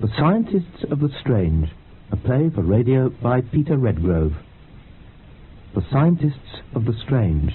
The Scientists of the Strange, a play for radio by Peter Redgrove. The Scientists of the Strange.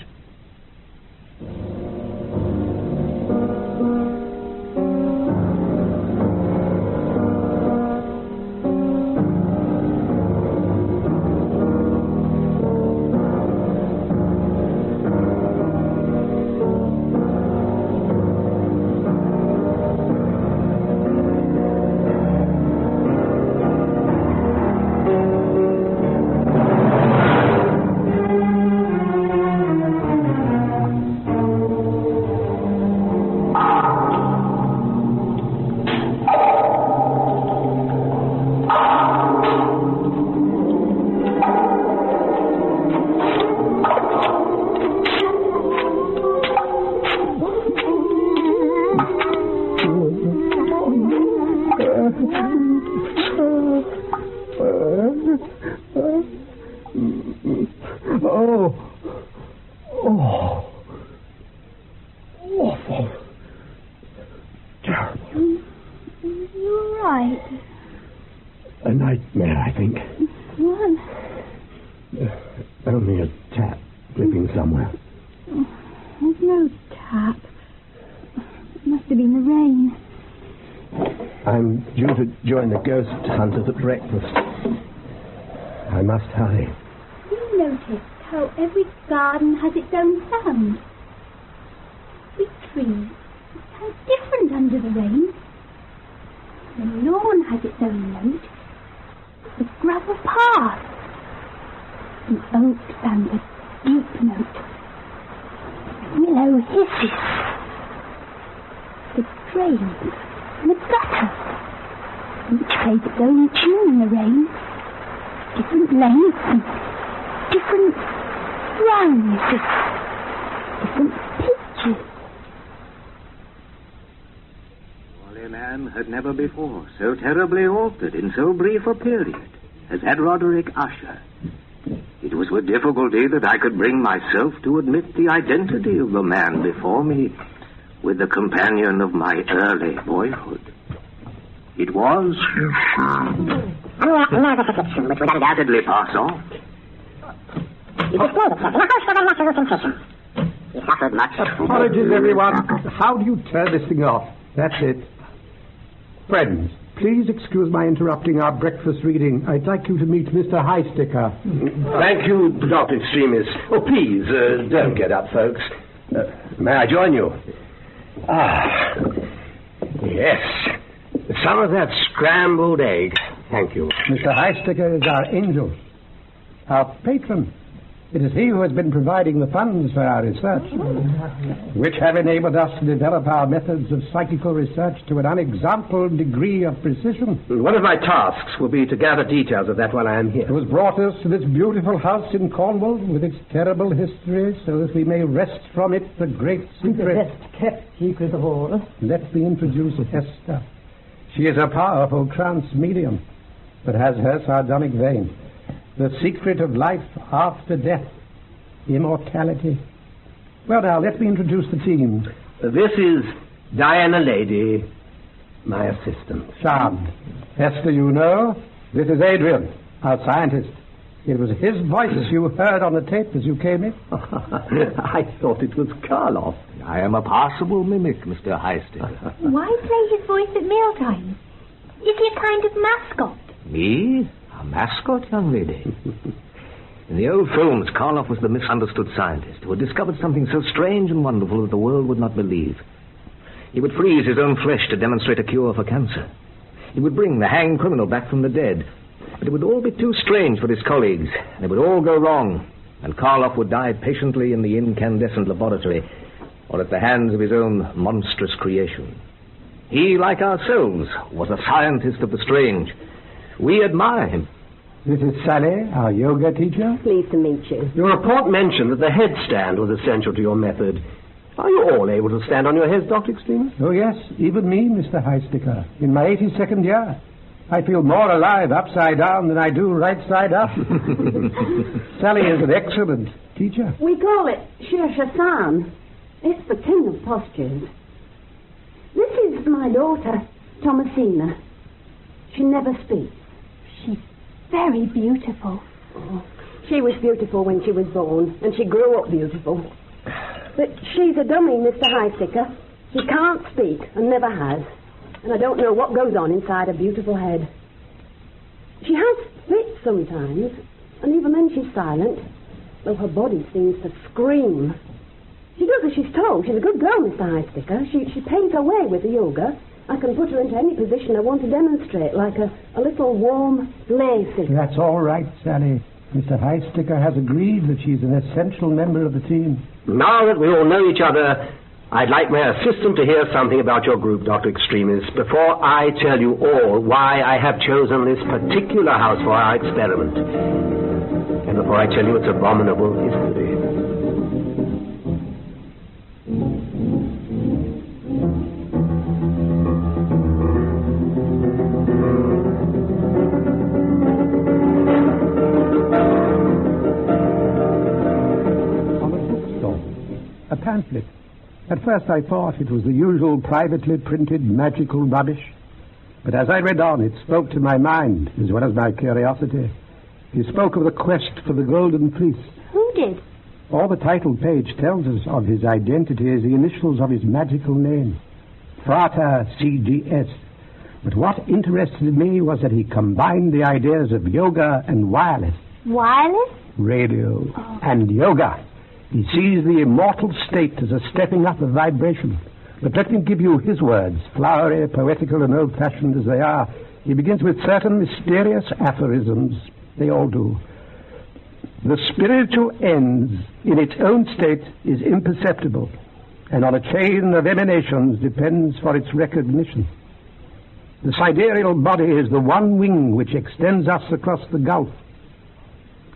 Awful. Terrible. You're right. A nightmare, I think. What? Only a tap dripping somewhere. There's no tap. It must have been the rain. I'm due to join the ghost hunters at breakfast. I must hurry. You noticed how every garden has its own sound? Every tree sounds different under the rain. The lawn has its own note. The gravel path. The oak sounds a deep note. The willow hisses. The drain and the gutter. Each plays its own tune in the rain. Different lengths and different browns, different pitches. Wally man had never before so terribly altered in so brief a period as had Roderick Usher. It was with difficulty that I could bring myself to admit the identity of the man before me with the companion of my early boyhood. It was... which would undoubtedly pass on. He displayed himself in a host of unnatural sensations. He suffered much. Apologies, everyone. How do you turn this thing off? That's it. Friends, please excuse my interrupting our breakfast reading. I'd like you to meet Mr. Highsticker. Thank you, Dr. Extremis. Oh, please, don't get up, folks. May I join you? Ah, yes. Some of that scrambled egg. Thank you. Mr. Highsticker is our angel, our patron. It is he who has been providing the funds for our research, which have enabled us to develop our methods of psychical research to an unexampled degree of precision. One of my tasks will be to gather details of that while I am here. Who has brought us to this beautiful house in Cornwall with its terrible history so that we may wrest from it the great secret. The best kept secret of all. Let me introduce Esther. She is a powerful trance medium, but has her sardonic vein. The secret of life after death. Immortality. Well, now, let me introduce the team. This is Diana Lady, my assistant. Charmed. Esther, you know, this is Adrian, our scientist. It was his voice you heard on the tape as you came in. I thought it was Karloff. I am a passable mimic, Mr. Highsticker. Why play his voice at mealtime? Is he a kind of mascot? Me? A mascot, young lady? In the old films, Karloff was the misunderstood scientist who had discovered something so strange and wonderful that the world would not believe. He would freeze his own flesh to demonstrate a cure for cancer. He would bring the hanged criminal back from the dead. But it would all be too strange for his colleagues, and it would all go wrong, and Karloff would die patiently in the incandescent laboratory or at the hands of his own monstrous creation. He, like ourselves, was a scientist of the strange. We admire him. This is Sally, our yoga teacher. Pleased to meet you. Your report mentioned that the headstand was essential to your method. Are you all able to stand on your heads, Dr. Extremis? Oh, yes, even me, Mr. Highsticker. In my 82nd year, I feel more alive upside down than I do right side up. Sally is an excellent teacher. We call it Shir-Shasan. It's the king of postures. This is my daughter, Thomasina. She never speaks. She's very beautiful. Oh, she was beautiful when she was born, and she grew up beautiful. But she's a dummy, Mr. Highsticker. She can't speak, and never has. And I don't know what goes on inside her beautiful head. She has fits sometimes, and even then she's silent, though her body seems to scream. She does as she's told. She's a good girl, Mr. Highsticker. She paints her way with the yoga. I can put her into any position I want to demonstrate, like a little warm lacy. That's all right, Sally. Mr. Highsticker has agreed that she's an essential member of the team. Now that we all know each other, I'd like my assistant to hear something about your group, Dr. Extremis, before I tell you all why I have chosen this particular house for our experiment. And before I tell you its abominable history. A pamphlet. At first I thought it was the usual privately printed magical rubbish. But as I read on, it spoke to my mind as well as my curiosity. He spoke of the quest for the golden fleece. Who did? All the title page tells us of his identity is the initials of his magical name, Frater CGS. But what interested me was that he combined the ideas of yoga and wireless. Wireless? Radio and yoga. He sees the immortal state as a stepping up of vibration. But let me give you his words, flowery, poetical, and old-fashioned as they are. He begins with certain mysterious aphorisms. They all do. The spiritual ends in its own state is imperceptible, and on a chain of emanations depends for its recognition. The sidereal body is the one wing which extends us across the gulf,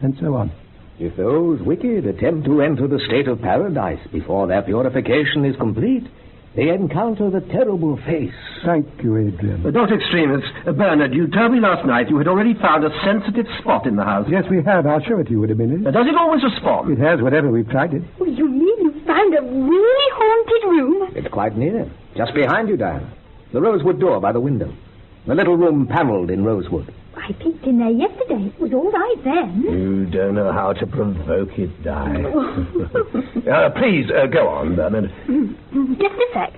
and so on. If those wicked attempt to enter the state of paradise before their purification is complete, they encounter the terrible face. Thank you, Adrian. Dr. Extremis, Bernard, you told me last night you had already found a sensitive spot in the house. Yes, we have. I'll show it to you in a minute. Does it always respond? It has, whenever we've tried it. Oh, you mean you found a really haunted room? It's quite near. Just behind you, Diana. The rosewood door by the window. The little room panelled in rosewood. I peeked in there yesterday. It was all right then. You don't know how to provoke it, Di. Please, go on, Bernard. Just a sec.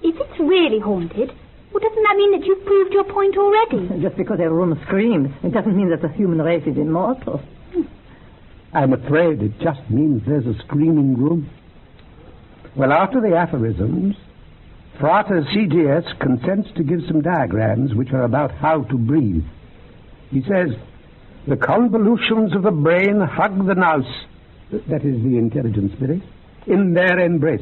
If it's really haunted, well, doesn't that mean that you've proved your point already? Just because a room screams, it doesn't mean that the human race is immortal. I'm afraid it just means there's a screaming room. Well, after the aphorisms, Frater CGS consents to give some diagrams which are about how to breathe. He says, the convolutions of the brain hug the nous, that is the intelligent spirit, in their embrace.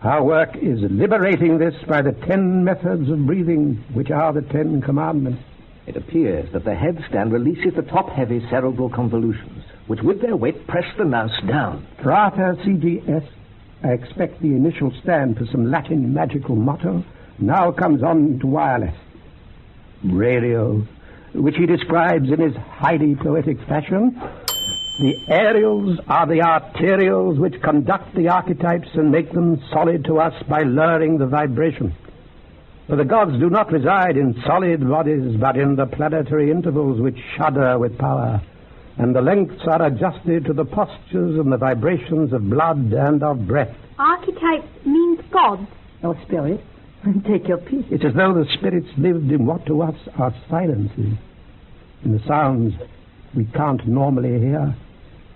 Our work is liberating this by the 10 methods of breathing, which are the 10 commandments. It appears that the headstand releases the top-heavy cerebral convolutions, which with their weight press the nous down. Frater CGS, I expect the initial stand for some Latin magical motto, now comes on to wireless. Radio, which he describes in his highly poetic fashion. The aerials are the arterials which conduct the archetypes and make them solid to us by lowering the vibration. For the gods do not reside in solid bodies, but in the planetary intervals which shudder with power, and the lengths are adjusted to the postures and the vibrations of blood and of breath. Archetypes means gods. Or spirit. Take your piece. It's as though the spirits lived in what to us are silences, in the sounds we can't normally hear,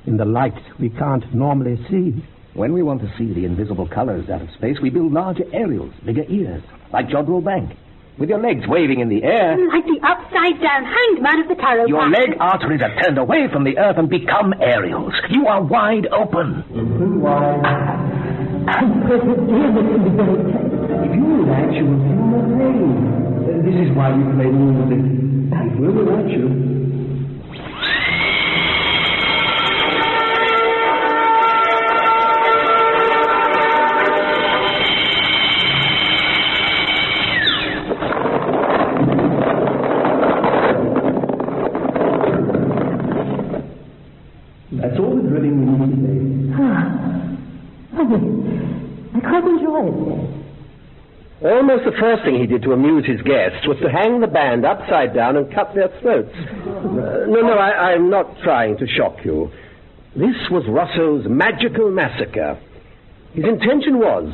in the light we can't normally see. When we want to see the invisible colors out of space, we build larger aerials, bigger ears, like Jodrell Bank, with your legs waving in the air. Like the upside-down hanged man of the tarot Your card. leg arteries are turned away from the earth and become aerials. You are wide open. If you relax, you will feel no pain. This is why we play music. It will relax you. That's all the drilling we need today. I quite enjoy it. All almost the first thing he did to amuse his guests was to hang the band upside down and cut their throats. I'm not trying to shock you. This was Rosso's magical massacre. His intention was,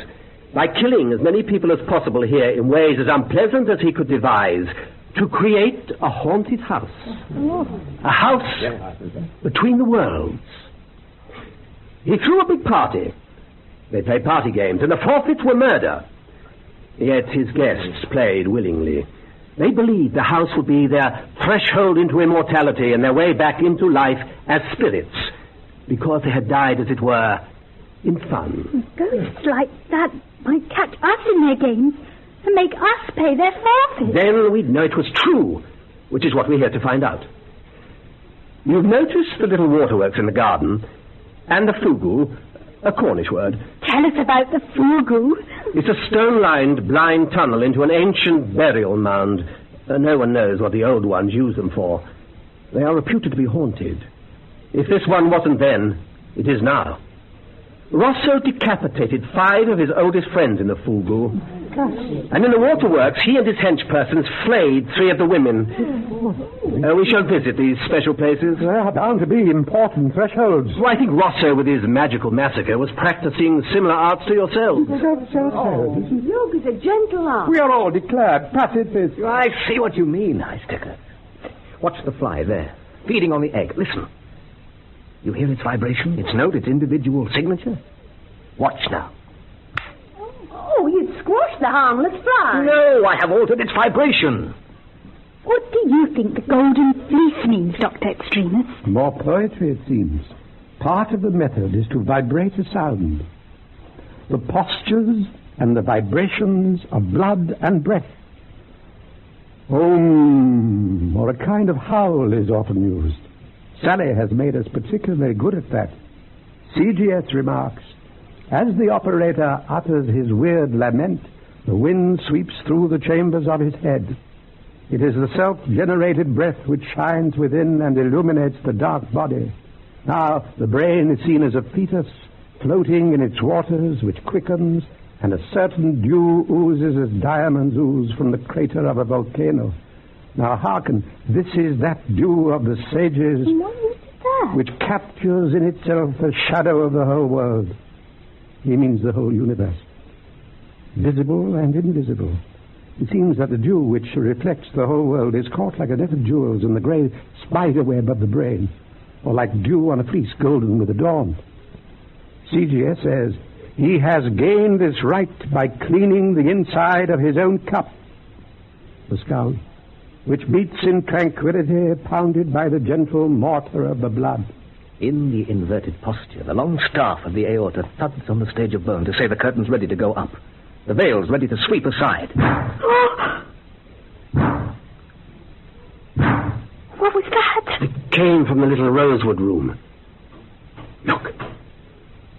by killing as many people as possible here in ways as unpleasant as he could devise, to create a haunted house. A house between the worlds. He threw a big party. They played party games, and the forfeits were murder. Yet his guests played willingly. They believed the house would be their threshold into immortality and their way back into life as spirits, because they had died, as it were, in fun. Ghosts like that might catch us in their games and make us pay their forfeit. Then we'd know it was true, which is what we're here to find out. You've noticed the little waterworks in the garden, and the fugu, a Cornish word. Tell us about the fugu. It's a stone-lined, blind tunnel into an ancient burial mound. No one knows what the old ones used them for. They are reputed to be haunted. If this one wasn't then, it is now. Rosso decapitated 5 of his oldest friends in the fugu. And in the waterworks, he and his henchpersons flayed 3 of the women. We shall visit these special places. There are bound to be important thresholds. Well, I think Rosso, with his magical massacre, was practicing similar arts to yourselves. Look, it's a gentle art. We are all declared pacifists. I see what you mean, Highsticker. Watch the fly there, feeding on the egg. Listen. You hear its vibration, its note, its individual signature? Watch now. Oh, you'd squash the harmless fly. No, I have altered its vibration. What do you think the golden fleece means, Dr. Extremis? More poetry, it seems. Part of the method is to vibrate a sound. The postures and the vibrations of blood and breath. Om, or a kind of howl, is often used. Sally has made us particularly good at that. CGS remarks, as the operator utters his weird lament, the wind sweeps through the chambers of his head. It is the self-generated breath which shines within and illuminates the dark body. Now, the brain is seen as a fetus floating in its waters, which quickens, and a certain dew oozes as diamonds ooze from the crater of a volcano. Now, hearken, this is that dew of the sages which captures in itself the shadow of the whole world. He means the whole universe, visible and invisible. It seems that the dew which reflects the whole world is caught like a net of jewels in the grey spider web of the brain, or like dew on a fleece golden with the dawn. CGS says, he has gained this right by cleaning the inside of his own cup, the skull, which beats in tranquility, pounded by the gentle mortar of the blood. In the inverted posture, the long staff of the aorta thuds on the stage of bone to say the curtain's ready to go up. The veil's ready to sweep aside. What was that? It came from the little rosewood room. Look,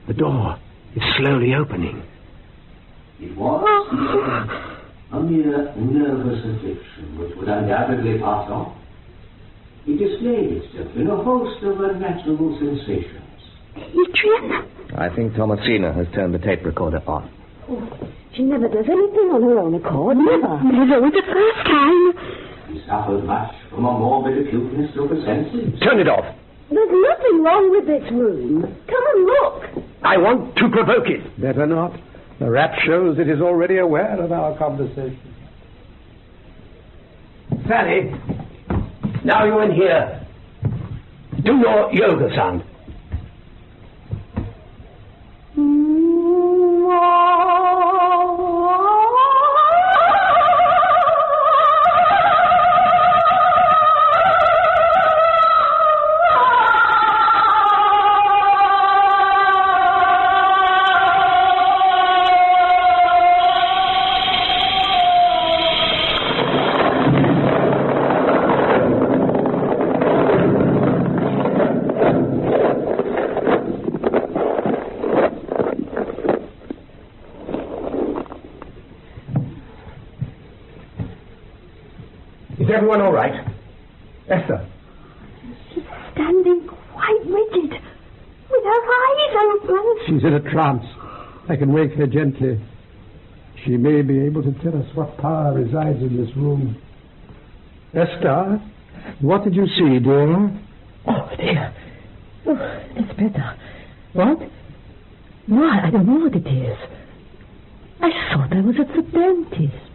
the door is slowly opening. It was a mere nervous affliction which would undoubtedly pass on. It displayed itself in a host of unnatural sensations. Adrian? I think Thomasina has turned the tape recorder on. Oh, she never does anything on her own accord, never. Never was the first time. He suffered much from a morbid acuteness of the senses. Turn it off. There's nothing wrong with this room. Come and look. I want to provoke it. Better not. The rat shows it is already aware of our conversation. Sally, now you're in here. Do your yoga sound. Is everyone all right? Esther? She's standing quite rigid, with her eyes open. She's in a trance. I can wake her gently. She may be able to tell us what power resides in this room. Esther, what did you see, dear? Oh, dear. Oh, it's better. What? No, I don't know what it is. I thought I was at the dentist.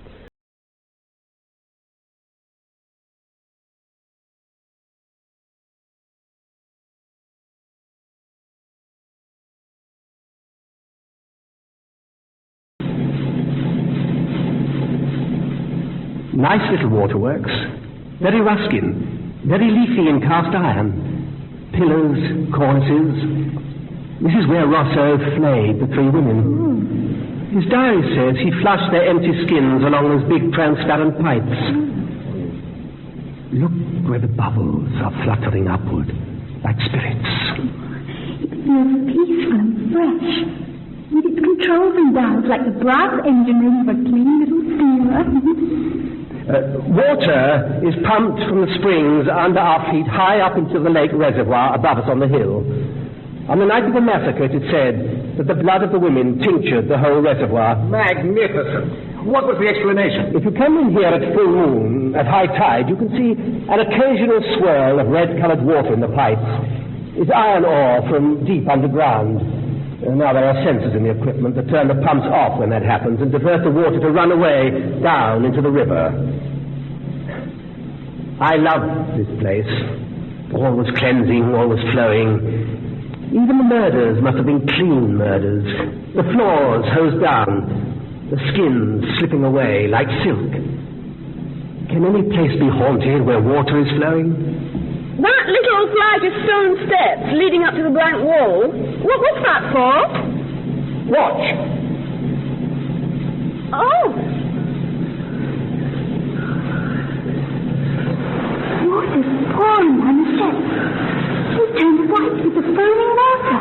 Nice little waterworks. Very ruskin. Very leafy in cast iron. Pillars, cornices. This is where Rousseau flayed the three women. His diary says he flushed their empty skins along those big transparent pipes. Look where the bubbles are fluttering upward, like spirits. It feels peaceful and fresh, with its controls and dials like the brass engine room of a clean little steamer. Water is pumped from the springs under our feet high up into the lake reservoir above us on the hill. On the night of the massacre, it is said that the blood of the women tinctured the whole reservoir. Magnificent. What was the explanation? If you come in here at full moon, at high tide, you can see an occasional swirl of red-coloured water in the pipes. It's iron ore from deep underground. Now there are sensors in the equipment that turn the pumps off when that happens and divert the water to run away down into the river. I love this place. All was cleansing, all was flowing. Even the murders must have been clean murders. The floors hosed down, the skins slipping away like silk. Can any place be haunted where water is flowing? That little flight of stone steps leading up to the blank wall, what's that for? Watch. Oh! Water's pouring down the steps. It turned white with the foaming water.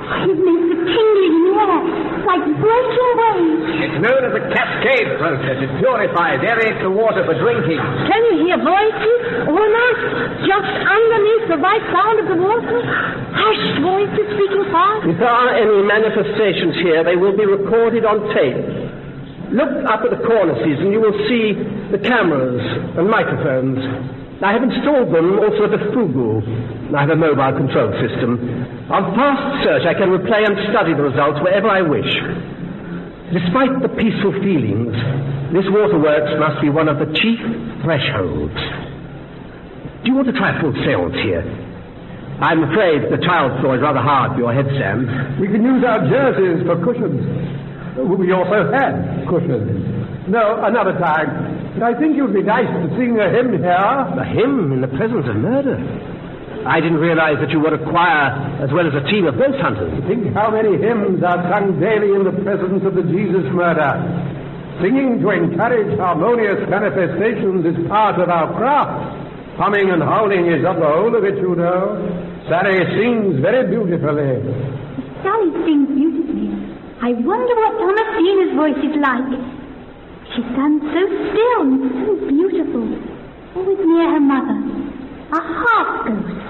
It makes a tingling in the air, like breaking waves. It's known as the cascade process. It purifies, aerates the water for drinking. Can you hear voices, almost, just underneath the white sound of the water? Hushed voices speaking fast. If there are any manifestations here, they will be recorded on tape. Look up at the cornices and you will see the cameras and microphones. I have installed them also at the Fugu. I have a mobile control system. On fast search, I can replay and study the results wherever I wish. Despite the peaceful feelings, this waterworks must be one of the chief thresholds. Do you want to try full seance here? I'm afraid the tiled floor is rather hard for your head, Sam. We can use our jerseys for cushions. We also had cushions. No, another time. But I think it would be nice to sing a hymn here. A hymn in the presence of murder? I didn't realize that you were a choir as well as a team of ghost hunters. Think how many hymns are sung daily in the presence of the Jesus murder. Singing to encourage harmonious manifestations is part of our craft. Humming and howling is of the whole of it, you know. Sally sings very beautifully. Sally sings beautifully. I wonder what Thomasina's voice is like. She stands so still and so beautiful, always near her mother, a half ghost.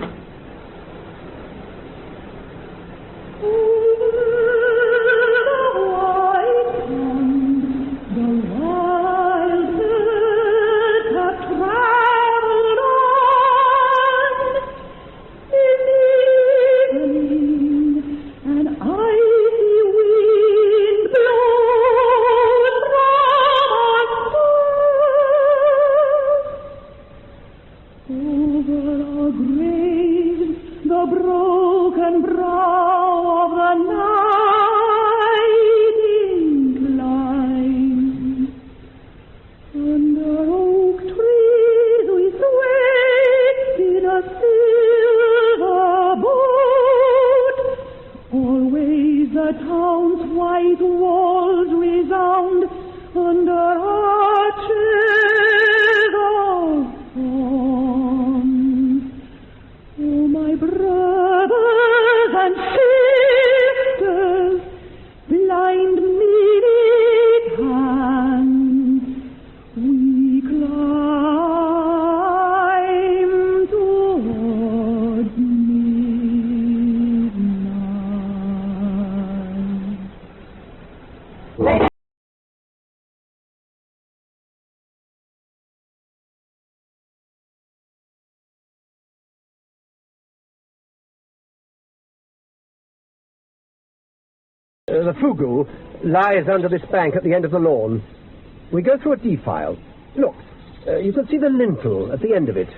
We climb. The fugu lies under this bank at the end of the lawn. We go through a defile. Look, you can see the lintel at the end of it.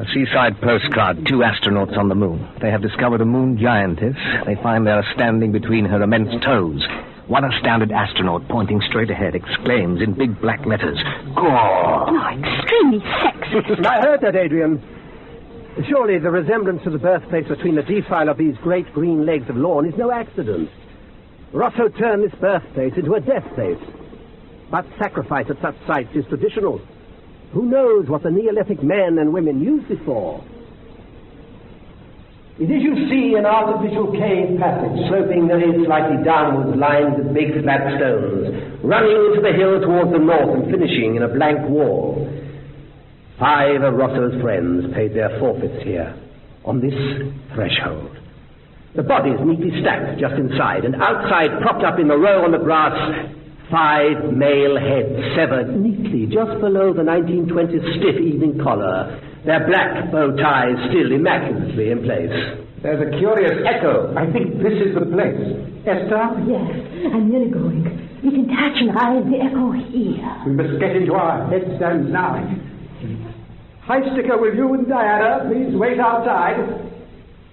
A seaside postcard, 2 astronauts on the moon. They have discovered a moon giantess. They find they are standing between her immense toes. One astounded astronaut, pointing straight ahead, exclaims in big black letters, "Gore!" Oh, extremely sexist. I heard that, Adrian. Surely the resemblance to the birthplace between the defile of these great green legs of lawn is no accident. Rosso turned this birthplace into a death place. But sacrifice at such sites is traditional. Who knows what the Neolithic men and women used it for? It is, you see, an artificial cave passage, sloping very slightly downwards, lined with big flat stones, running into the hill towards the north and finishing in a blank wall. 5 of Rosso's friends paid their forfeits here, on this threshold. The bodies neatly stacked just inside, and outside, propped up in the row on the grass, 5 male heads severed neatly just below the 1920s stiff evening collar, their black bow ties still immaculately in place. There's a curious echo. I think this is the place. Esther? Yes, I'm nearly going. We can catch an eye of the echo here. We must get into our headstands now. High Sticker, will you and Diana please wait outside?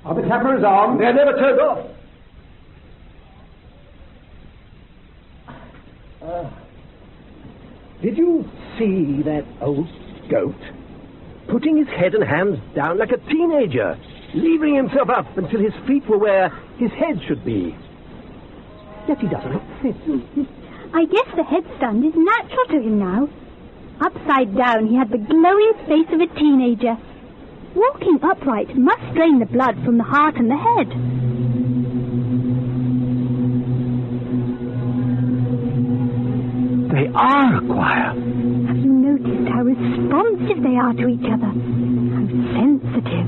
Are the cameras on? They're never turned off. Did you see that old goat? Putting his head and hands down like a teenager, levering himself up until his feet were where his head should be. Yet he doesn't fit. I guess the headstand is natural to him now. Upside down, he had the glowing face of a teenager. Walking upright must drain the blood from the heart and the head. They are a choir. Have you noticed how responsive they are to each other? How sensitive.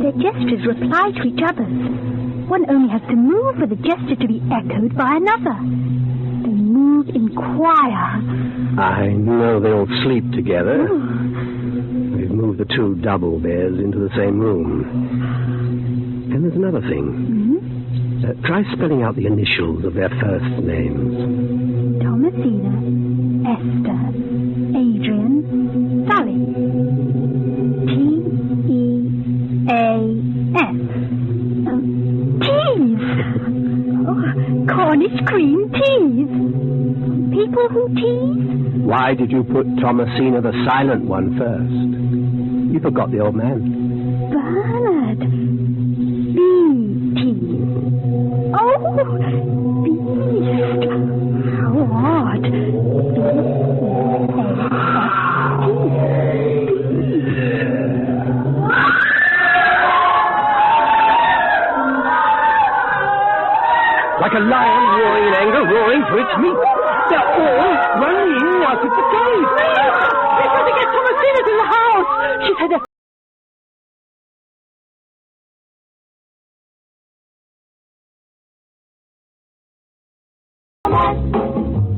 Their gestures reply to each other's. One only has to move for the gesture to be echoed by another. They move in choir. I know they all sleep together. We've moved the 2 double beds into the same room. And there's another thing. Try spelling out the initials of their first names. Thomasina, Esther, Adrian, Sally. T-E-A-S. Teas! Oh, Cornish cream teas. People who tease? Why did you put Thomasina, the silent one, first? You forgot the old man. Bernard. B-T. Oh, beast. How odd. Like a lion roaring in anger, roaring for its meat. They're all running out of the cave. We've got to get Thomasina to the house. She said that.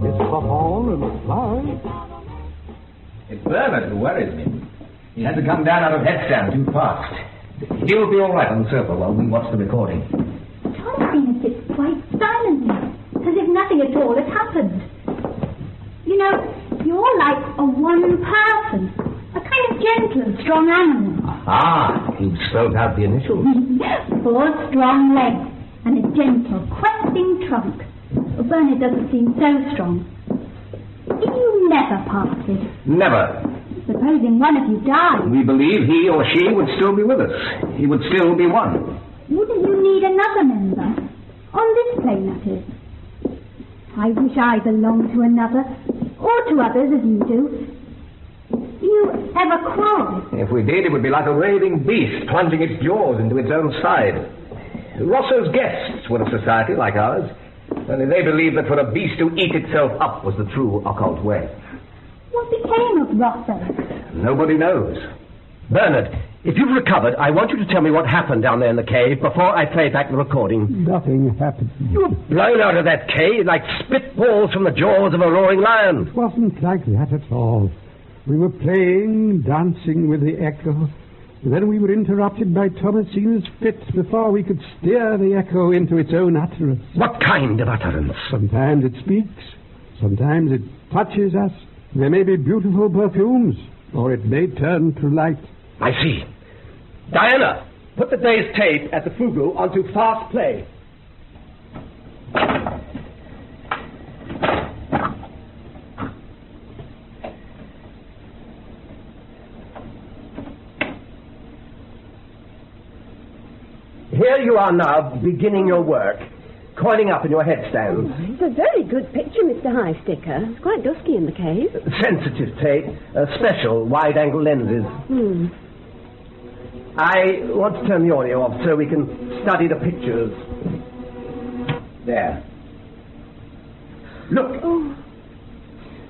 It's the hall and the flowers. It's Bernard who worries me. He had to come down out of headstand too fast. He'll be all right on the sofa while we watch the recording. Thomasina sits quite silently, as if nothing at all has happened. You know, you're like a one person, a kind of gentle and strong animal. Ah, you've spelled out the initials. 4 strong legs and a gentle, questing trunk. Well, Bernard doesn't seem so strong. If you never parted, Never. supposing one of you died, We believe he or she would still be with us. He would still be one. wouldn't you need another member? On this plane, that is. I wish I belonged to another, or to others as you do. Do you ever quarrel? If we did, it would be like a raving beast plunging its jaws into its own side. Rosso's guests were a society like ours, only they believed that for a beast to eat itself up was the true occult way. What became of Rosso? Nobody knows. Bernard, if you've recovered, I want you to tell me what happened down there in the cave before I play back the recording. Nothing happened. You were blown out of that cave like spitballs from the jaws of a roaring lion. It wasn't like that at all. We were playing, dancing with the echo, Then we were interrupted by Thomasina's fit before we could steer the echo into its own utterance. What kind of utterance? Sometimes it speaks, sometimes it touches us. There may be beautiful perfumes, or it may turn to light. I see. Diana, put the day's tape at the Fugu onto fast play. Here you are now, beginning your work, coiling up in your headstands. It's a very good picture, Mr. High Sticker. It's quite dusky in the cave. Sensitive tape, special wide-angle lenses. I want to turn the audio off so we can study the pictures. There. Look. Oh.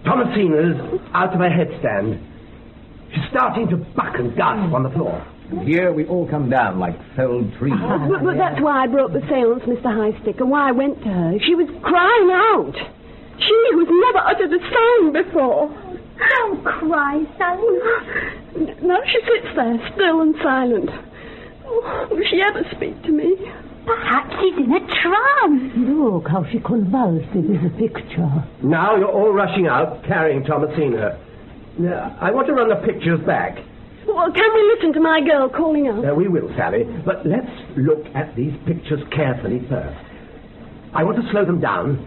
Thomasina's out of her headstand. She's starting to buck and gasp on the floor. Here we all come down like felled trees. But that's why I broke the seance, Mr. High Sticker, why I went to her. She was crying out. She who's never uttered a sound before. Don't cry, Sally. Now she sits there, still and silent. Oh, will she ever speak to me? Perhaps she's in a trance. Look how she convulses with the picture. Now you're all rushing out, carrying Thomasina. I want to run the pictures back. Well, can we listen to my girl calling out? We will, Sally, but let's look at these pictures carefully first. I want to slow them down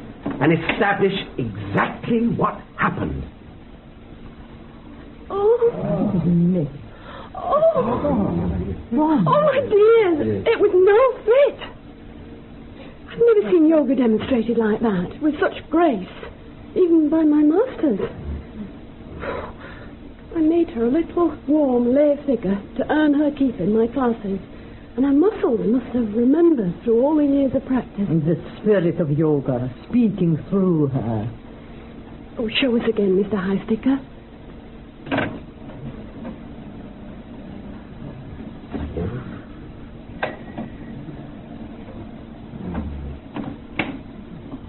and establish exactly what happened. Oh, my dear, it was no fit. I've never seen yoga demonstrated like that, with such grace, even by my masters. I made her a little, warm, lay figure to earn her keep in my classes, and her muscles must have remembered through all the years of practice. The spirit of yoga speaking through her. Oh, show us again, Mr. High Sticker.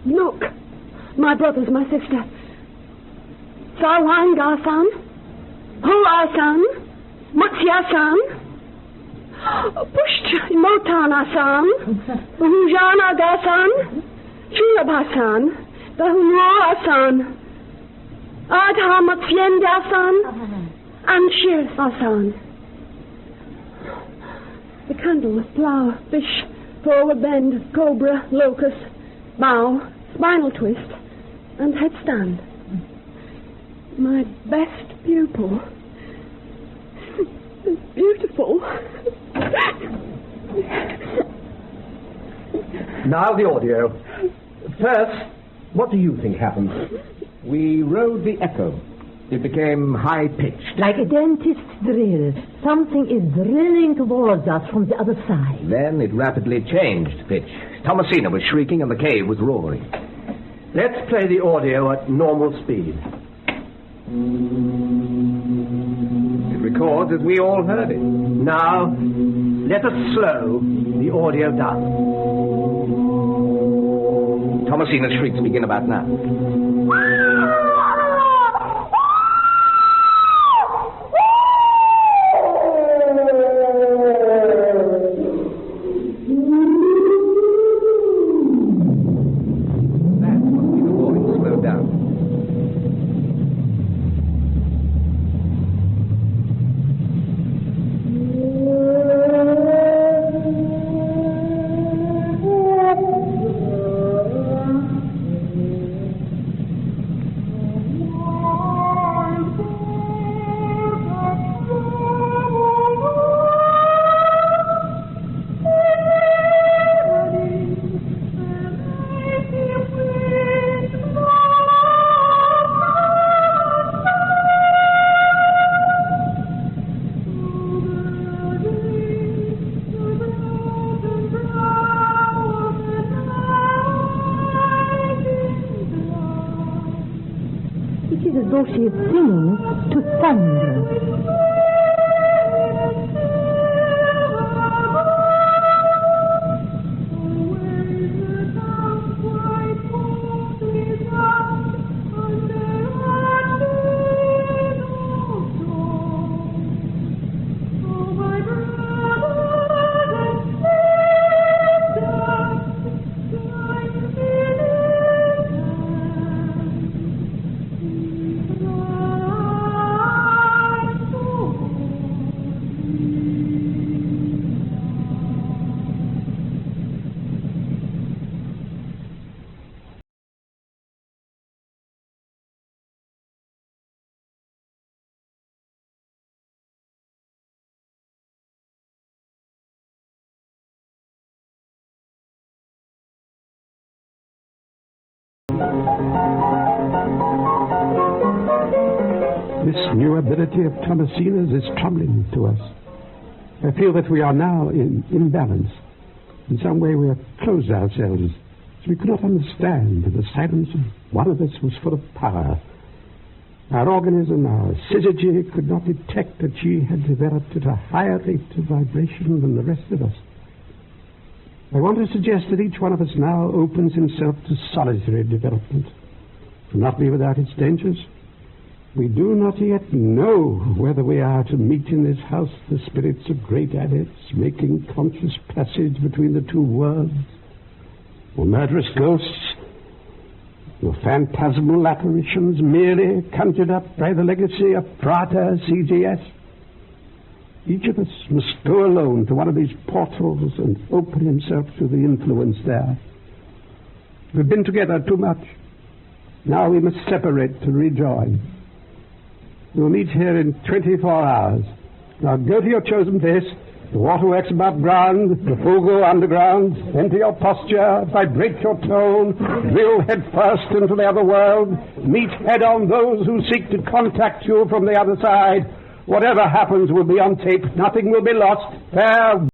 Look, my brothers, my sister. Sarwangar-san, Hua-san, Mutsya-san, Pushtimotana-san, Bahujanaga-san, Shulabha-san, Bahunua-san, Adha-Matsyenda-san, and Shirsa-san. The candle, flower, fish, forward bend, cobra, locust, bow, spinal twist, and headstand. My best pupil. It's beautiful. Now the audio. First, what do you think happened? We rode the echo. It became high-pitched. Like a dentist's drill. Something is drilling towards us from the other side. Then it rapidly changed pitch. Thomasina was shrieking and the cave was roaring. Let's play the audio at normal speed. It records as we all heard it. Now, let us slow the audio down. Thomasina's shrieks begin about now. This new ability of Thomasina's is troubling to us. I feel that we are now in imbalance. In some way we have closed ourselves, so we could not understand that the silence of one of us was full of power. Our organism, our syzygy, could not detect that she had developed at a higher rate of vibration than the rest of us. I want to suggest that each one of us now opens himself to solitary development. It will not be without its dangers. We do not yet know whether we are to meet in this house the spirits of great adepts making conscious passage between the two worlds, or murderous ghosts, or phantasmal apparitions merely conjured up by the legacy of Prater CGS. Each of us must go alone to one of these portals and open himself to the influence there. We've been together too much. Now we must separate to rejoin. We'll meet here in 24 hours. Now go to your chosen place, the waterworks above ground, the Fugu underground. Enter your posture, vibrate your tone, drill head first into the other world, meet head on those who seek to contact you from the other side. Whatever happens will be on tape. Nothing will be lost. Farewell.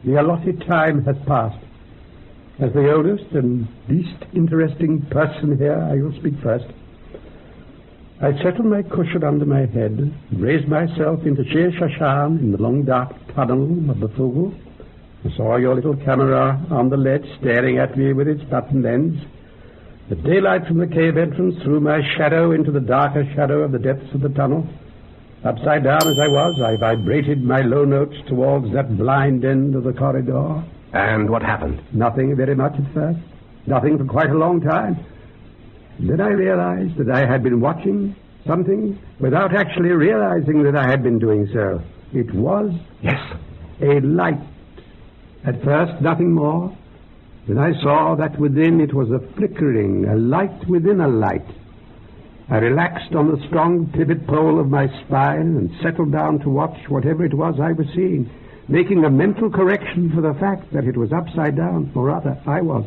The allotted time has passed. As the oldest and least interesting person here, I will speak first. I settled my cushion under my head, raised myself into sheer Shashan in the long dark tunnel of the Fugu. I saw your little camera on the ledge staring at me with its button lens. The daylight from the cave entrance threw my shadow into the darker shadow of the depths of the tunnel. Upside down as I was, I vibrated my low notes towards that blind end of the corridor. And what happened? Nothing very much at first. Nothing for quite a long time. Then I realized that I had been watching something without actually realizing that I had been doing so. It was a light. At first, nothing more. Then I saw that within it was a flickering, a light within a light. I relaxed on the strong pivot pole of my spine and settled down to watch whatever it was I was seeing, making a mental correction for the fact that it was upside down, or rather, I was.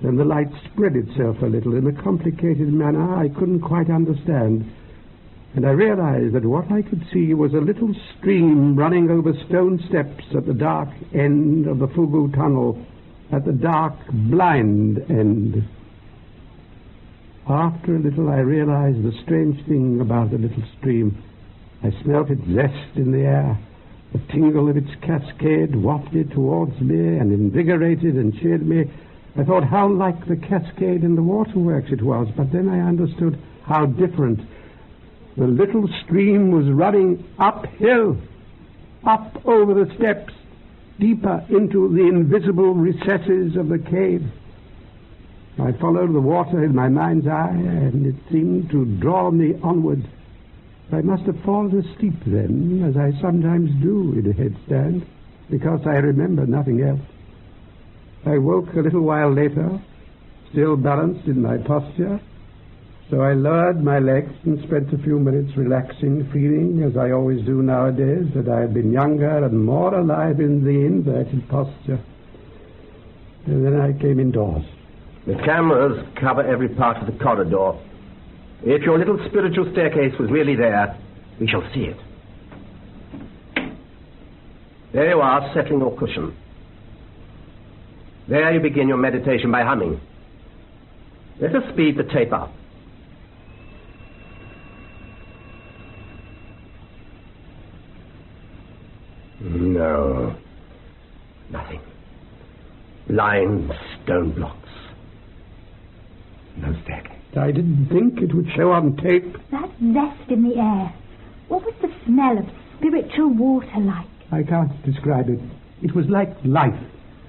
Then the light spread itself a little in a complicated manner I couldn't quite understand, and I realized that what I could see was a little stream running over stone steps at the dark end of the Fugu tunnel, at the dark, blind end. After a little, I realized the strange thing about the little stream. I smelt its zest in the air. The tingle of its cascade wafted towards me and invigorated and cheered me. I thought how like the cascade in the waterworks it was, but then I understood how different. The little stream was running uphill, up over the steps, deeper into the invisible recesses of the cave. I followed the water in my mind's eye, and it seemed to draw me onward. I must have fallen asleep then, as I sometimes do in a headstand, because I remember nothing else. I woke a little while later, still balanced in my posture, so I lowered my legs and spent a few minutes relaxing, feeling, as I always do nowadays, that I had been younger and more alive in the inverted posture. And then I came indoors. The cameras cover every part of the corridor. If your little spiritual staircase was really there, we shall see it. There you are, settling your cushion. There you begin your meditation by humming. Let us speed the tape up. No. Nothing. Blind stone blocks. No staircase. I didn't think it would show on tape. That zest in the air. What was the smell of spiritual water like? I can't describe it. It was like life.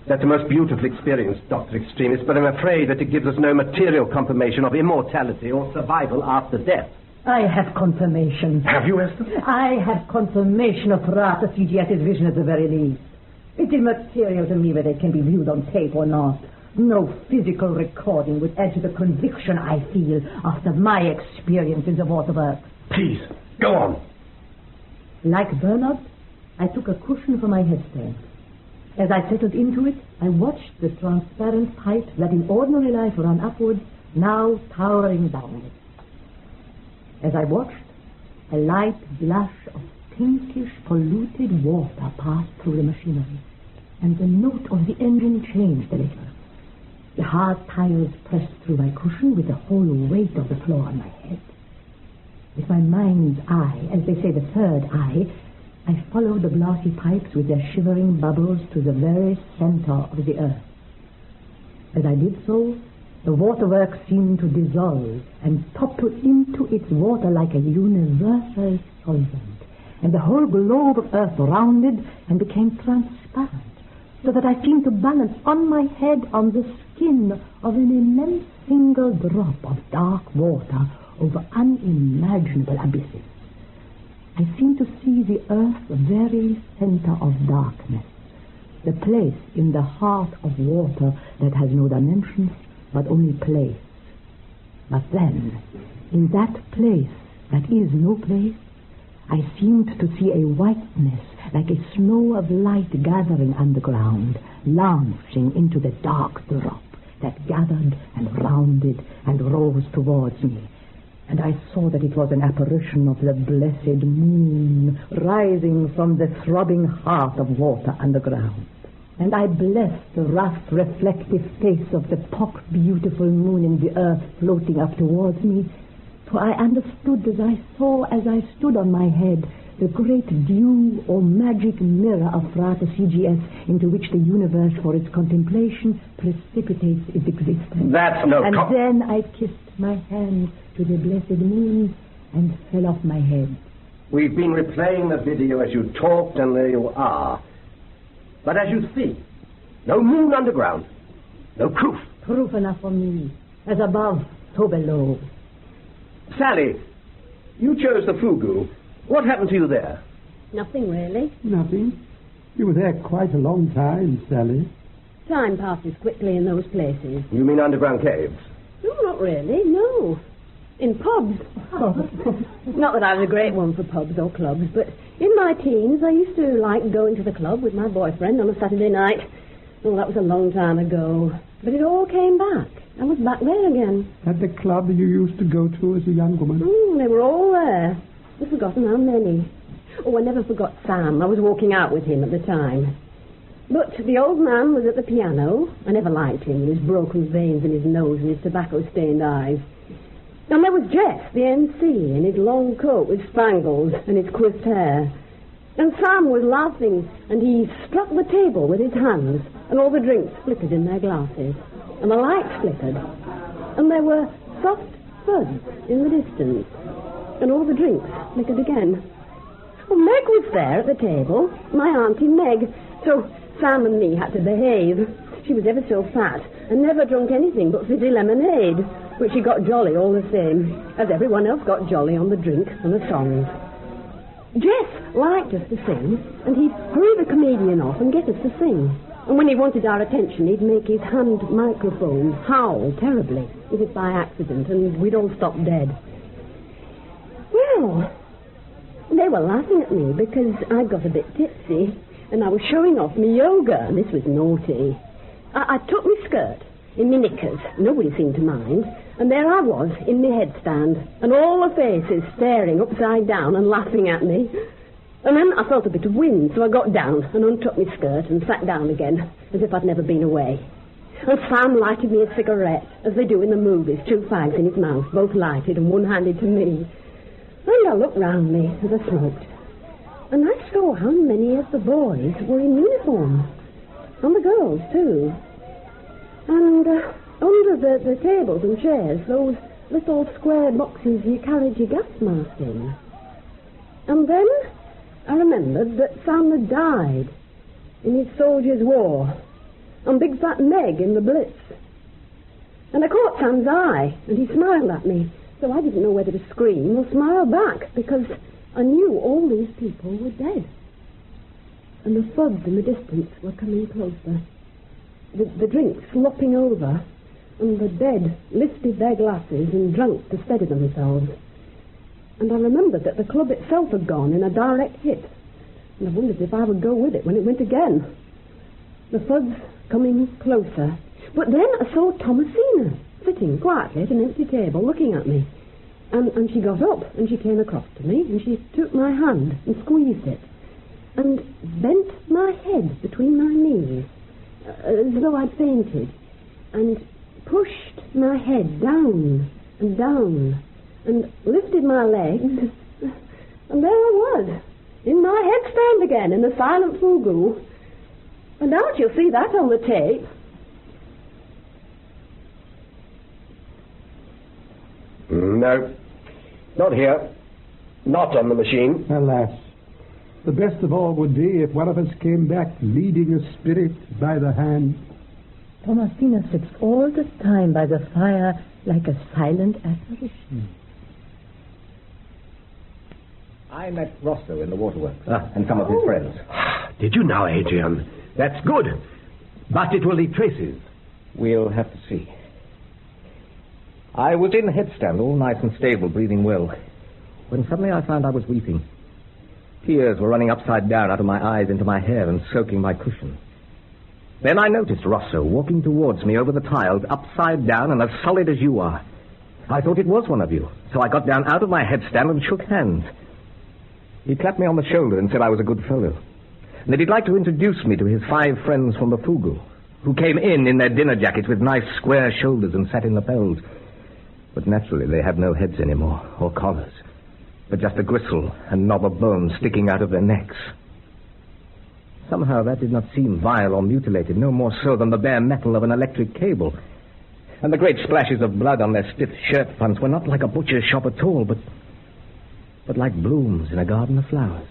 That's a most beautiful experience, Dr. Extremist, but I'm afraid that it gives us no material confirmation of immortality or survival after death. I have confirmation. Have you, Esther? I have confirmation of Rata CGS's vision at the very least. It's immaterial to me whether it can be viewed on tape or not. No physical recording would add to the conviction I feel after my experience in the waterworks. Please, go on. Like Bernard, I took a cushion for my headstand. As I settled into it, I watched the transparent pipe that in ordinary life ran upwards, now towering downwards. As I watched, a light blush of pinkish, polluted water passed through the machinery, and the note of the engine changed a little. The hard tires pressed through my cushion with the whole weight of the floor on my head. With my mind's eye, as they say the third eye, I followed the glassy pipes with their shivering bubbles to the very center of the earth. As I did so, the waterworks seemed to dissolve and topple into its water like a universal solvent, and the whole globe of earth rounded and became transparent, so that I seemed to balance on my head on the skin of an immense single drop of dark water over unimaginable abysses. I seemed to see the earth's very center of darkness, the place in the heart of water that has no dimensions but only place. But then, in that place that is no place, I seemed to see a whiteness like a snow of light gathering underground, launching into the dark drop that gathered and rounded and rose towards me. And I saw that it was an apparition of the blessed moon rising from the throbbing heart of water underground. And I blessed the rough, reflective face of the pock-beautiful moon in the earth floating up towards me, for I understood as I saw, as I stood on my head, the great dew or magic mirror of Frata CGS into which the universe for its contemplation precipitates its existence. That's no... And then I kissed my hand to the blessed moon and fell off my head. We've been replaying the video as you talked, and there you are. But as you see, no moon underground, no proof. Proof enough for me. As above, so below. Sally, you chose the Fugu. What happened to you there? Nothing really. Nothing. You were there quite a long time, Sally. Time passes quickly in those places. You mean underground caves? No, not really, no. In pubs. Not that I was a great one for pubs or clubs, but in my teens I used to like going to the club with my boyfriend on a Saturday night. Oh, that was a long time ago. But it all came back. I was back there again. At the club you used to go to as a young woman? They were all there. I've forgotten how many. Oh, I never forgot Sam. I was walking out with him at the time. But the old man was at the piano. I never liked him with his broken veins in his nose and his tobacco-stained eyes. And there was Jeff, the MC, in his long coat with spangles and his quiffed hair. And Sam was laughing, and he struck the table with his hands, and all the drinks flickered in their glasses, and the lights flickered, and there were soft thuds in the distance, and all the drinks flickered again. Well, Meg was there at the table, my Auntie Meg, so Sam and me had to behave. She was ever so fat, and never drunk anything but fizzy lemonade, which she got jolly all the same, as everyone else got jolly on the drink and the songs. Jeff liked us to sing, and he'd hurry the comedian off and get us to sing. And when he wanted our attention, he'd make his hand microphone howl terribly, as if by accident, and we'd all stop dead. Well, they were laughing at me because I got a bit tipsy, and I was showing off my yoga, and this was naughty. I took my skirt in my knickers, nobody seemed to mind, and there I was in my headstand, and all the faces staring upside down and laughing at me. And then I felt a bit of wind, so I got down and untucked my skirt and sat down again, as if I'd never been away. And Sam lighted me a cigarette, as they do in the movies, 2 fags in his mouth, both lighted and one handed to me. And I looked round me as I smoked. And I saw how many of the boys were in uniform. And the girls, too. And under the tables and chairs, those little square boxes you carried your gas mask in. And then I remembered that Sam had died in his Soldiers' War, and Big Fat Meg in the Blitz. And I caught Sam's eye, and he smiled at me, so I didn't know whether to scream or smile back, because I knew all these people were dead. And the thuds in the distance were coming closer. The drinks slopping over, and the dead lifted their glasses and drank to steady themselves. And I remembered that the club itself had gone in a direct hit, and I wondered if I would go with it when it went again. The thuds coming closer. But then I saw Thomasina sitting quietly at an empty table looking at me. And she got up and she came across to me and she took my hand and squeezed it and bent my head between my knees as though I'd fainted and pushed my head down and down and lifted my legs, and there I was, in my headstand again, in the silent fugu. And now you'll see that on the tape. No, not here. Not on the machine. Alas, the best of all would be if one of us came back leading a spirit by the hand. Thomasina sits all the time by the fire like a silent apparition. I met Rosso in the waterworks, and some of his friends. Did you now, Adrian? That's good. But it will leave traces. We'll have to see. I was in the headstand, all nice and stable, breathing well, when suddenly I found I was weeping. Tears were running upside down out of my eyes into my hair and soaking my cushion. Then I noticed Rosso walking towards me over the tiles, upside down and as solid as you are. I thought it was one of you, so I got down out of my headstand and shook hands. He clapped me on the shoulder and said I was a good fellow, and that he'd like to introduce me to his 5 friends from the Fugu, who came in their dinner jackets with nice square shoulders and sat in lapels. But naturally they had no heads anymore, or collars, but just a gristle and knob of bone sticking out of their necks. Somehow that did not seem vile or mutilated, no more so than the bare metal of an electric cable. And the great splashes of blood on their stiff shirt fronts were not like a butcher's shop at all, but like blooms in a garden of flowers.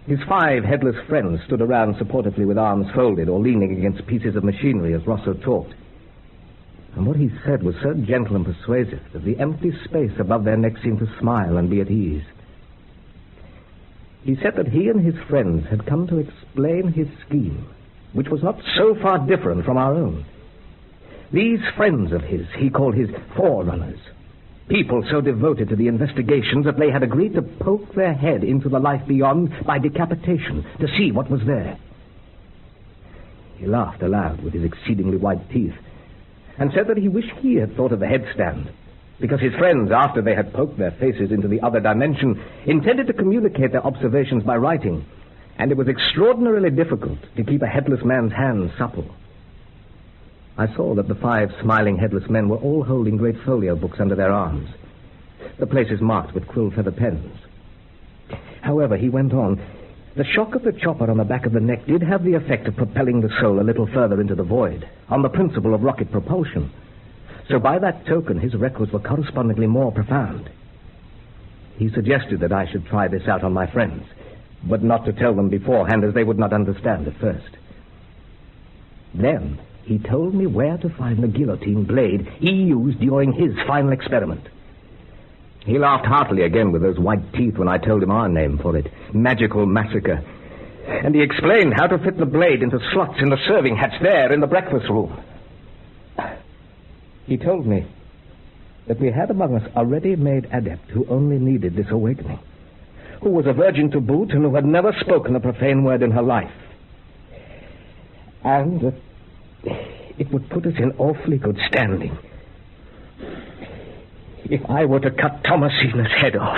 His 5 headless friends stood around supportively with arms folded or leaning against pieces of machinery as Rosso talked. And what he said was so gentle and persuasive that the empty space above their necks seemed to smile and be at ease. He said that he and his friends had come to explain his scheme, which was not so far different from our own. These friends of his he called his forerunners, people so devoted to the investigations that they had agreed to poke their head into the life beyond by decapitation to see what was there. He laughed aloud with his exceedingly white teeth and said that he wished he had thought of the headstand, because his friends, after they had poked their faces into the other dimension, intended to communicate their observations by writing, and it was extraordinarily difficult to keep a headless man's hands supple. I saw that the 5 smiling headless men were all holding great folio books under their arms, the places marked with quill feather pens. However, he went on, the shock of the chopper on the back of the neck did have the effect of propelling the soul a little further into the void, on the principle of rocket propulsion. So by that token, his records were correspondingly more profound. He suggested that I should try this out on my friends, but not to tell them beforehand, as they would not understand at first. Then he told me where to find the guillotine blade he used during his final experiment. He laughed heartily again with those white teeth when I told him our name for it, Magical Massacre. And he explained how to fit the blade into slots in the serving hatch there in the breakfast room. He told me that we had among us a ready-made adept who only needed this awakening, who was a virgin to boot and who had never spoken a profane word in her life. And that it would put us in awfully good standing if I were to cut Thomasina's head off,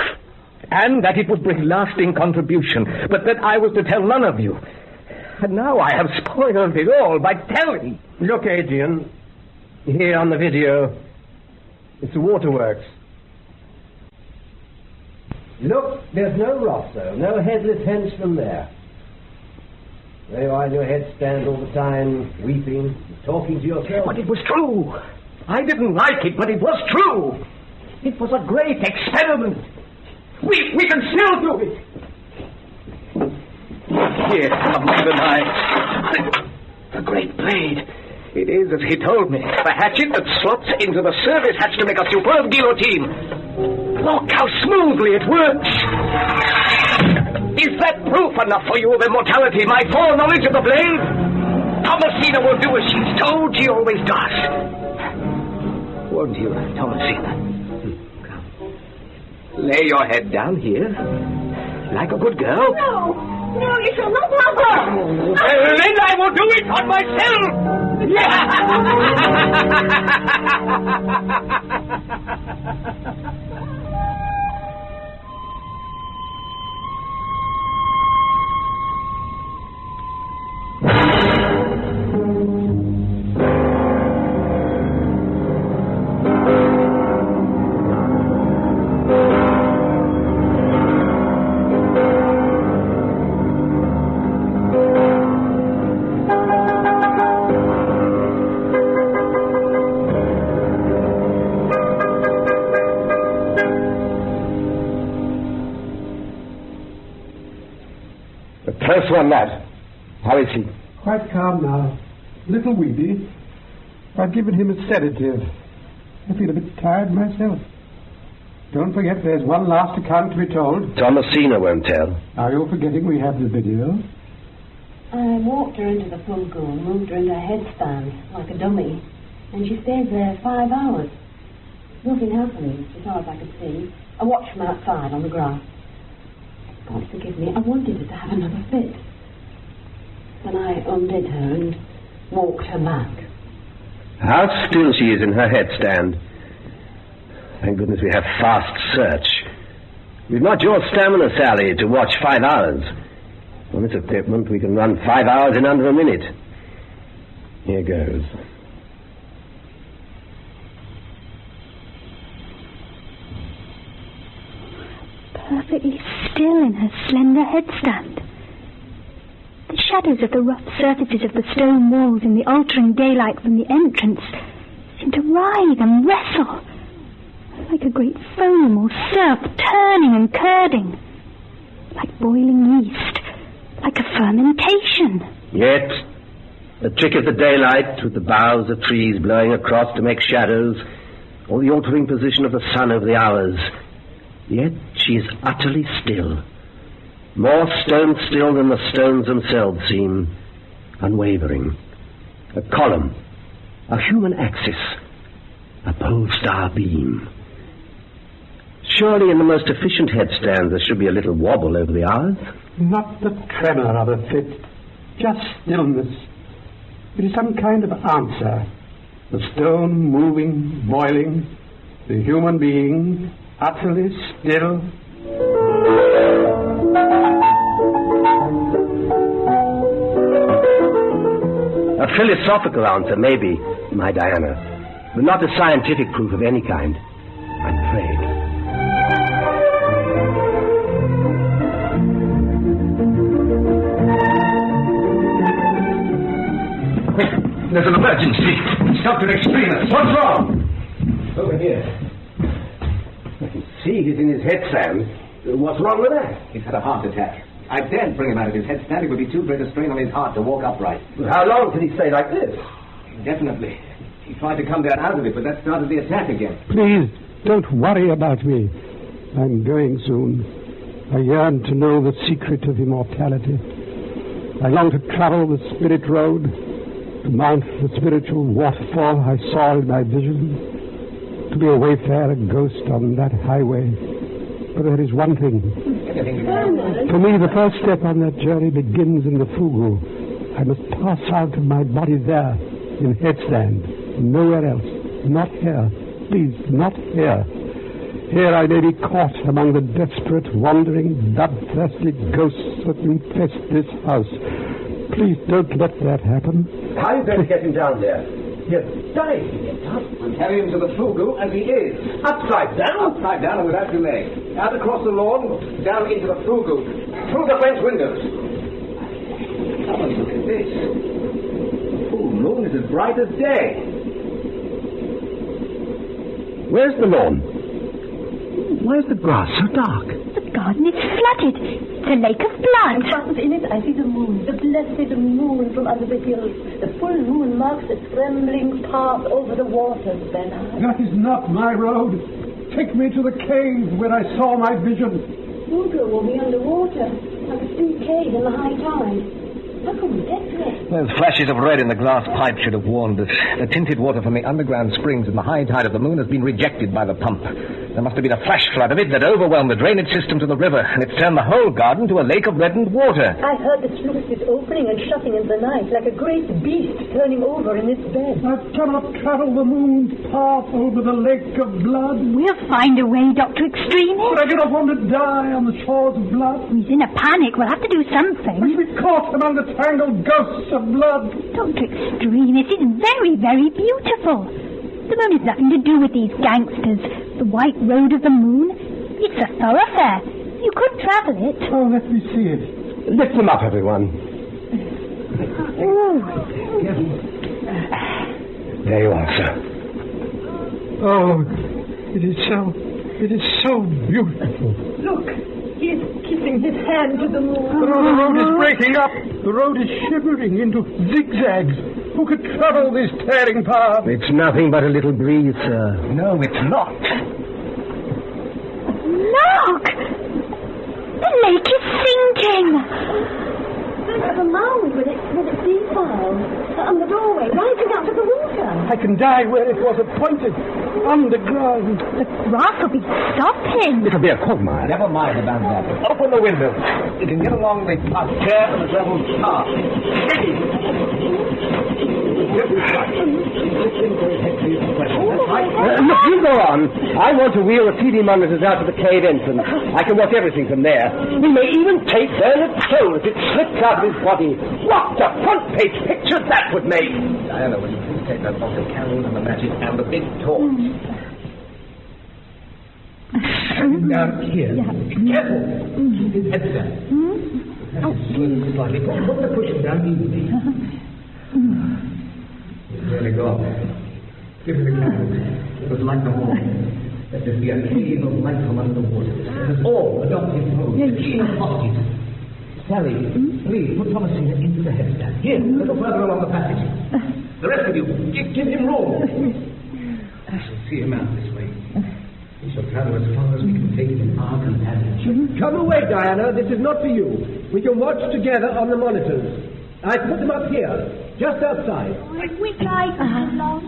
and that it would bring lasting contribution, but that I was to tell none of you. And now I have spoiled it all by telling. Look, Adrian, here on the video, it's the waterworks. Look, there's no rot, though. No headless henchman there. There you are in your headstand all the time, weeping, talking to yourself. But it was true. I didn't like it, but it was true. It was a great experiment. We can still do it. Here comes the knife. The great blade. It is as he told me. The hatchet that slots into the service hatch to make a superb guillotine. Look how smoothly it works. Is that proof enough for you of immortality, my foreknowledge of the blade? Thomasina will do as she's told. She always does. Won't you, Thomasina? Come. Lay your head down here, like a good girl. No, you shall not, Mother. Then I will do it on myself. Close one, lad. How is he? Quite calm now. Little weedy. I've given him a sedative. I feel a bit tired myself. Don't forget there's one last account to be told. Thomasina won't tell. Are you forgetting we have the video? I walked her into the Fulgo and moved her into a headstand, like a dummy. And she stayed there 5 hours. Nothing happened, as far as I could see. I watched from outside on the grass. God forgive me, I wanted her to have another fit. Then I undid her and walked her back. How still she is in her headstand. Thank goodness we have fast search. We've not your stamina, Sally, to watch 5 hours. On this equipment, we can run 5 hours in under a minute. Here goes. Perfectly still in her slender headstand. The shadows of the rough surfaces of the stone walls in the altering daylight from the entrance seem to writhe and wrestle, like a great foam or surf turning and curding, like boiling yeast, like a fermentation. Yet, the trick of the daylight, with the boughs of trees blowing across to make shadows, or the altering position of the sun over the hours, yet she is utterly still. More stone still than the stones themselves seem, unwavering. A column, a human axis, a pole star beam. Surely in the most efficient headstand there should be a little wobble over the hours. Not the tremor of a fit, just stillness. It is some kind of answer. The stone moving, boiling, the human being utterly still. A philosophical answer, maybe, my Diana, but not a scientific proof of any kind, I'm afraid. Quick, there's an emergency. Stop and explain us. What's wrong? Over here. I can see he's in his headstand. What's wrong with that? He's had a heart attack. I daren't bring him out of his headstand. It would be too great a strain on his heart to walk upright. Well, how long can he stay like this? Indefinitely. He tried to come down out of it, but that started the attack again. Please, don't worry about me. I'm going soon. I yearn to know the secret of immortality. I long to travel the spirit road, to mount the spiritual waterfall I saw in my vision, to be a wayfarer ghost on that highway. But there is one thing. For me, the first step on that journey begins in the Fugu. I must pass out of my body there, in headstand, nowhere else. Not here. Please, not here. Here I may be caught among the desperate, wandering, bloodthirsty ghosts that infest this house. Please don't let that happen. How are you going to get him down there? Here, dive. And carry him to the Fugu as he is. Upside down? Upside down and without delay. Out across the lawn, down into the Fugu. Through the French windows. Come and look at this. The full moon is as bright as day. Where's the lawn? Why is the grass so dark? The garden is flooded. It's a lake of blood. And in it I see the moon, the blessed moon from under the hills. The full moon marks a trembling path over the waters, Bernard. That is not my road. Take me to the cave where I saw my vision. Woodrow will be underwater, like a steep cave in the high tide. How can we get to it? Those flashes of red in the glass pipe should have warned us. The tinted water from the underground springs in the high tide of the moon has been rejected by the pump. There must have been a flash flood of it that overwhelmed the drainage system to the river, and it's turned the whole garden to a lake of reddened water. I heard the sluices opening and shutting in the night, like a great beast turning over in its bed. I cannot travel the moon's path over the lake of blood. We'll find a way, Dr. Extremis. But I do not want to die on the shores of blood. He's in a panic. We'll have to do I something. shall be caught among the tangled ghosts of blood. Dr. Extremis, it's very, very beautiful. The moon has nothing to do with these gangsters. The white road of the moon, it's a thoroughfare. You could travel it. Oh, let me see it. Lift them up, everyone. There you are, sir. Oh, it is so beautiful. Look, he is kissing his hand to the moon. The road is breaking up. The road is shivering into zigzags. Who could travel this tearing path? It's nothing but a little breeze, sir. No, it's not. Look! The lake is sinking. There's a mound with its defiles and the doorway rising out of the water. I can die where it was appointed, underground. The grass will be stopping. It'll be a quagmire. Never mind about that. Open the window. You can get along the chair and the gravel path. Look, you go on. I want to wheel the TV monitors out to the cave entrance. I can watch everything from there. We may even take Bernard's soul as it slips out of his body. What a front-page picture that would make! Diana, will you please take that box of candles and the matches and the big torch? Down here. Be careful. Keep his head down. Slightly. Put the cushion down evenly. It's nearly gone. Give me the candle. It was like the wall. Let there be a clean of light from under the water. Let us all adopt his pose. The king of hostages. Sally, please put Thomasina into the headstand. Here, a little further along the passage. The rest of you, give him room. I shall see him out this way. We shall travel as far as we can take him in our companionship. Come away, Diana. This is not for you. We can watch together on the monitors. I put them up here, just outside. We tried so long.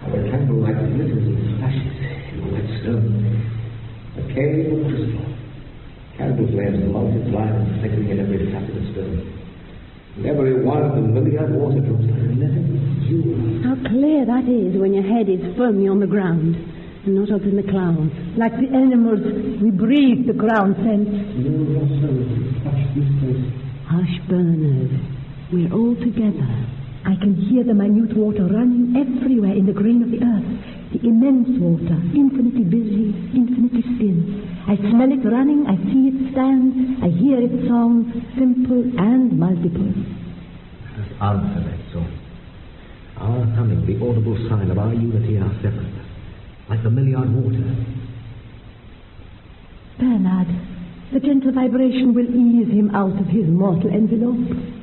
Our candlelight glitters and flashes in the wet stone. A cave of crystal. Candle flames multiply and flickering in every facet of stone. And every one of them myriad water drops like a living jewel. How clear that is when your head is firmly on the ground and not up in the clouds. Like the animals, we breathe the ground scent. You also touch this place. Hush, Bernard. We're all together. I can hear the minute water running everywhere in the grain of the earth. The immense water, infinitely busy, infinitely still. I smell it running, I see it stand, I hear its song, simple and multiple. Let us answer that song. Our humming, the audible sign of our unity, our separateness, like the milliard water. Bernard, the gentle vibration will ease him out of his mortal envelope.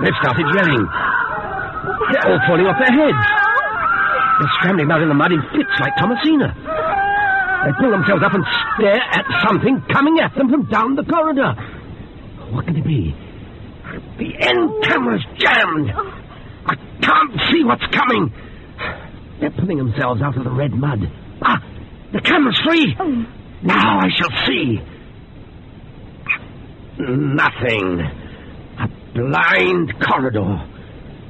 They've started yelling. They're all falling off their heads. They're scrambling about in the mud in fits like Thomasina. They pull themselves up and stare at something coming at them from down the corridor. What can it be? The end camera's jammed. I can't see what's coming. They're pulling themselves out of the red mud. Ah, the camera's free. Now I shall see. Nothing. A blind corridor.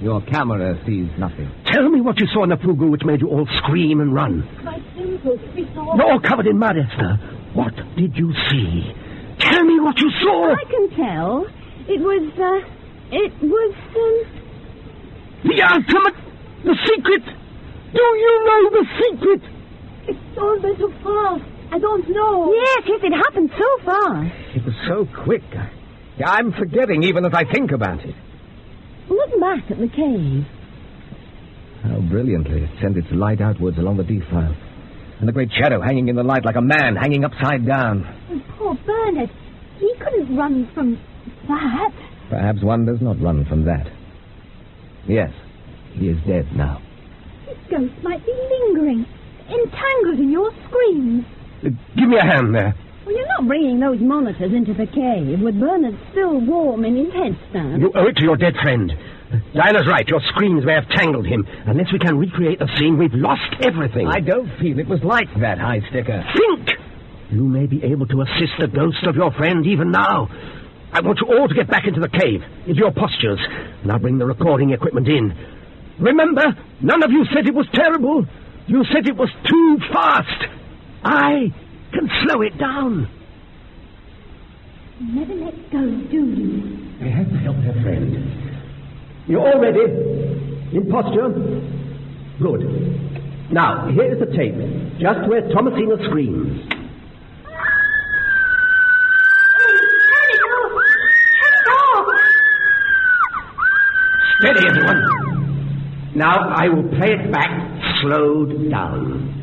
Your camera sees nothing. Tell me what you saw in the fugu which made you all scream and run. My temples, we saw... You're all covered in mud, Esther. What did you see? Tell me what you saw. I can tell. It was, The ultimate... The secret. Do you know the secret? It's all been so fast. I don't know. Yes, it happened so fast. It was so quick. I'm forgetting even as I think about it. Look back at the cave. How brilliantly it sent its light outwards along the defile. And the great shadow hanging in the light like a man hanging upside down. Oh, poor Bernard. He couldn't run from that. Perhaps one does not run from that. Yes, he is dead now. His ghost might be lingering, entangled in your screams. Give me a hand there. Well, you're not bringing those monitors into the cave with Bernard still warm in his headstand. You owe it to your dead friend. Dinah's right. Your screams may have tangled him. Unless we can recreate the scene, we've lost everything. I don't feel it was like that, High Sticker. Think! You may be able to assist the ghost of your friend even now. I want you all to get back into the cave, into your postures, and I'll bring the recording equipment in. Remember, none of you said it was terrible. You said it was too fast. I can slow it down. You never let go, do you? They have to help their friend. You're all ready? In posture? Good. Now, here's the tape. Just where Thomasina screams. Steady, everyone. Now I will play it back, slowed down.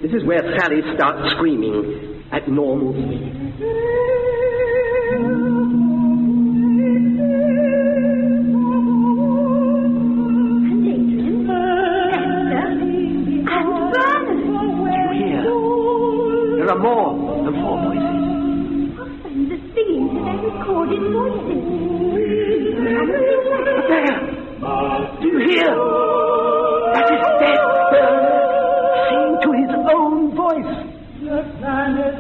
This is where Sally starts screaming at normal speed. And Adrian, Esther, and Bernard. You hear? There are more than 4 voices. Our friends are singing to their recorded voices. But there! Do you hear? That is dead Bernard. To his own voice. The planet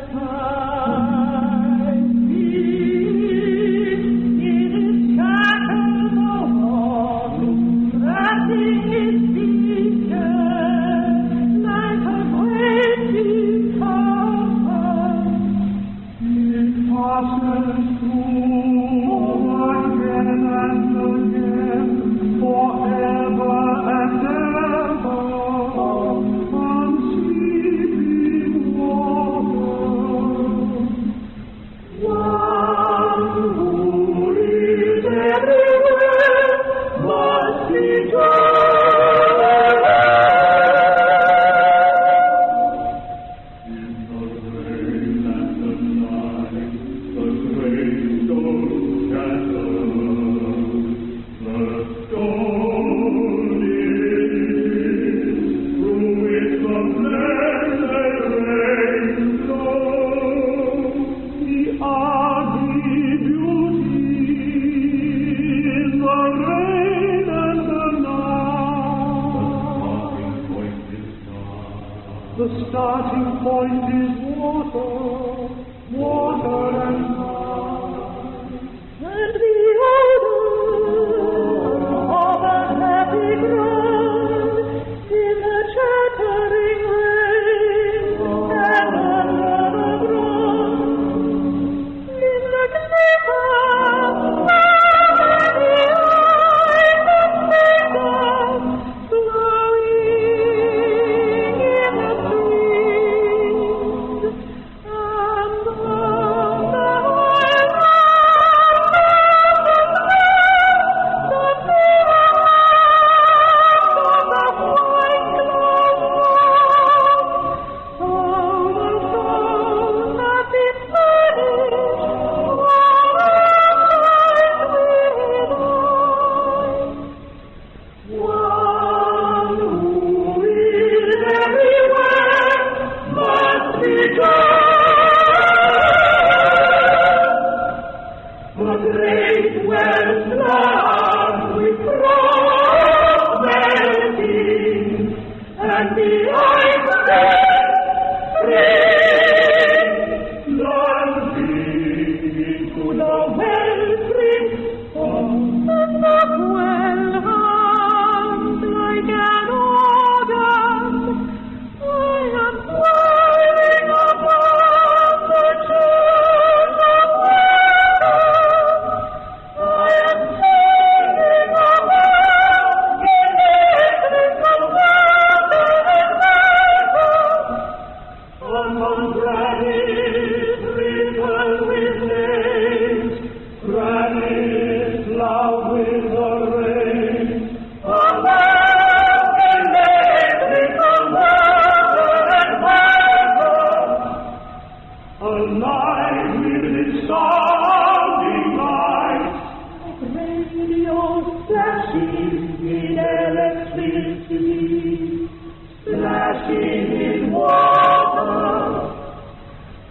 starting point is water, water and fire. And the odor of a happy ground in the chattering rain and under the ground, in the glitter of the eyes of fingers flowing in the streams,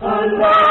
and the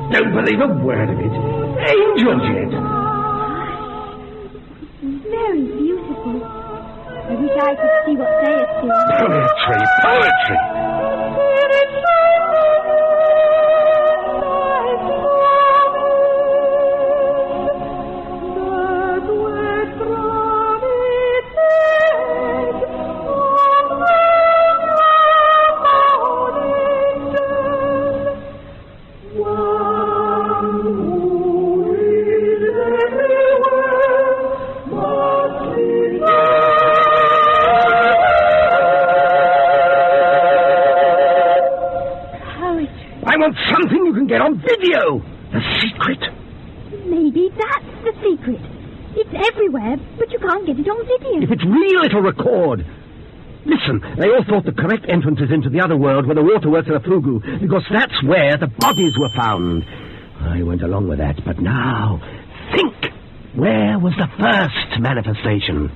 don't believe a word of it. Angels yet. Very beautiful. I wish I could see what they are seeing. Poetry, poetry. Something you can get on video. A secret. Maybe that's the secret. It's everywhere, but you can't get it on video. If it's real, it'll record. Listen, they all thought the correct entrances into the other world were the waterworks of the Fugu, because that's where the bodies were found. I went along with that, but now, think. Where was the first manifestation?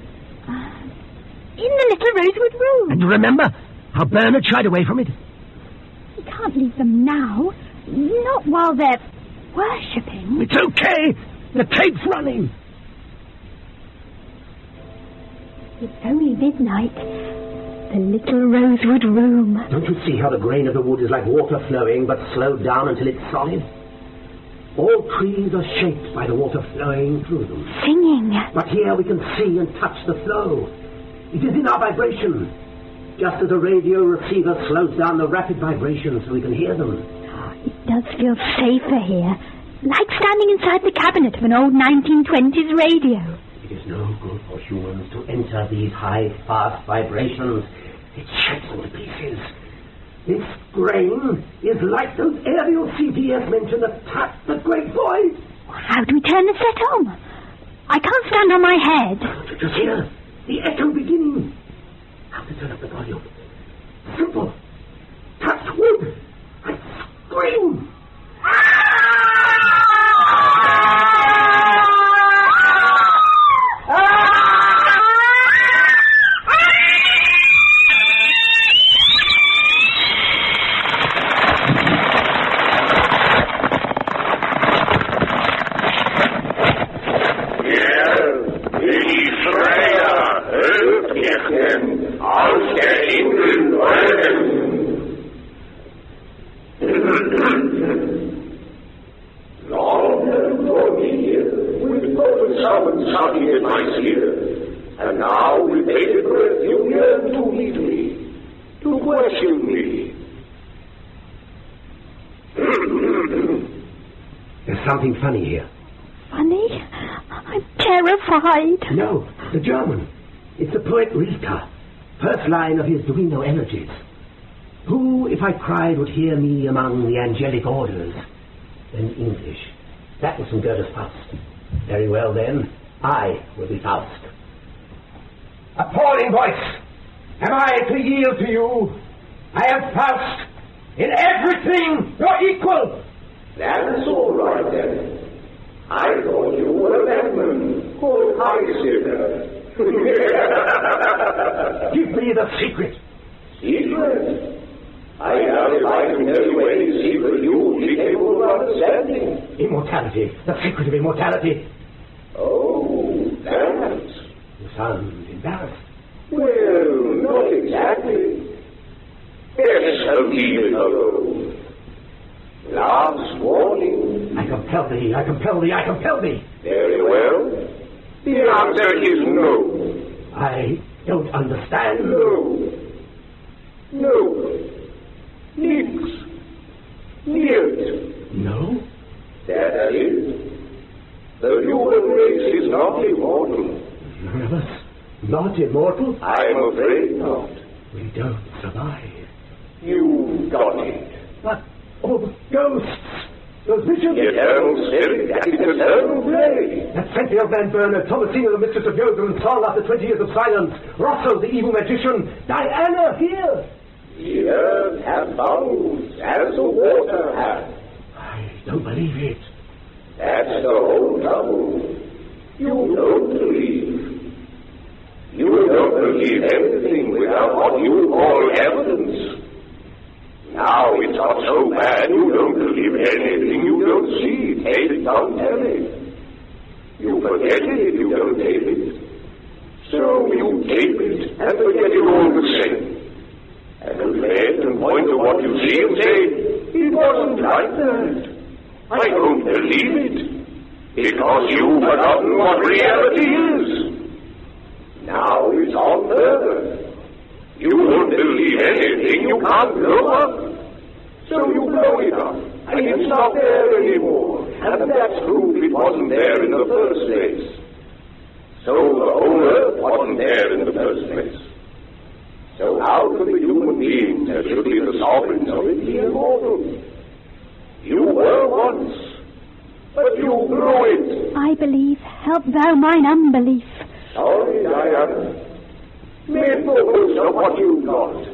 In the little rosewood room. And remember how Bernard shied away from it? You can't leave them now. Not while they're worshipping. It's okay. The tape's running. It's only midnight. The little rosewood room. Don't you see how the grain of the wood is like water flowing, but slowed down until it's solid? All trees are shaped by the water flowing through them. Singing. But here we can see and touch the flow. It is in our vibration. Just as a radio receiver slows down the rapid vibrations so we can hear them. It does feel safer here. like standing inside the cabinet of an old 1920s radio. It is no good for humans to enter these high, fast vibrations. It shakes them to pieces. This grain is like those aerial CPS mentioned that tapped the great void. How do we turn the set on? I can't stand on my head. Did you hear the echo beginning? How to turn up the volume? Simple. Touch wood and scream. And now, with bated breath, you yearn to meet me, to question me. There's something funny here. Funny? I'm terrified. No, the German. It's the poet Rilke. First line of his Duino Elegies. Who, if I cried, would hear me among the angelic orders? Then English. That was from Goethe's Faust. Very well, then. I will be Faust. Appalling voice! Am I to yield to you? I am Faust. In everything, you're equal. That's all right, then. I thought you were a madman called Heidegger. Give me the secret. Secret? I doubt if I can tell you any secret you will be capable of understanding. Immortality. The secret of immortality. Oh, that. You sound embarrassed. Well, not exactly. Yes, leave it alone. Last warning. I compel thee, I compel thee, I compel thee. Very well. The answer is no. I don't understand. No. No. Nix. Niet. No? That's it. The human race is not immortal. None of us? Not immortal? I'm afraid not. We don't survive. You got it. But all the ghosts, those visions... The eternal spirit and its eternal play. That sentinel man Bernard, Thomasina, the mistress of yoga and Sol after 20 years of silence, Rosso, the evil magician, Diana, here. The earth has bounds, as the water has. I don't believe it. That's the whole trouble. You don't believe. You don't believe anything without what you call evidence. Now it's got so bad you don't believe anything you don't see. Take it, don't tell it. You forget it if you don't tape it. So you tape it and forget it all the same. And reflect and point to what you see and say, it wasn't like that. I don't believe it. Because you've forgotten what reality is. Now it's on further. You won't believe anything you can't blow up. So you blow it up, and it's not there anymore. And that's proof it wasn't there in the first place. So the whole earth wasn't there in the first place. So how could the human beings that should be the sovereigns of it be immortal? You were once, but you blew it. I believe, help thou mine unbelief. Sorry, Diana. Make the most of what you've got.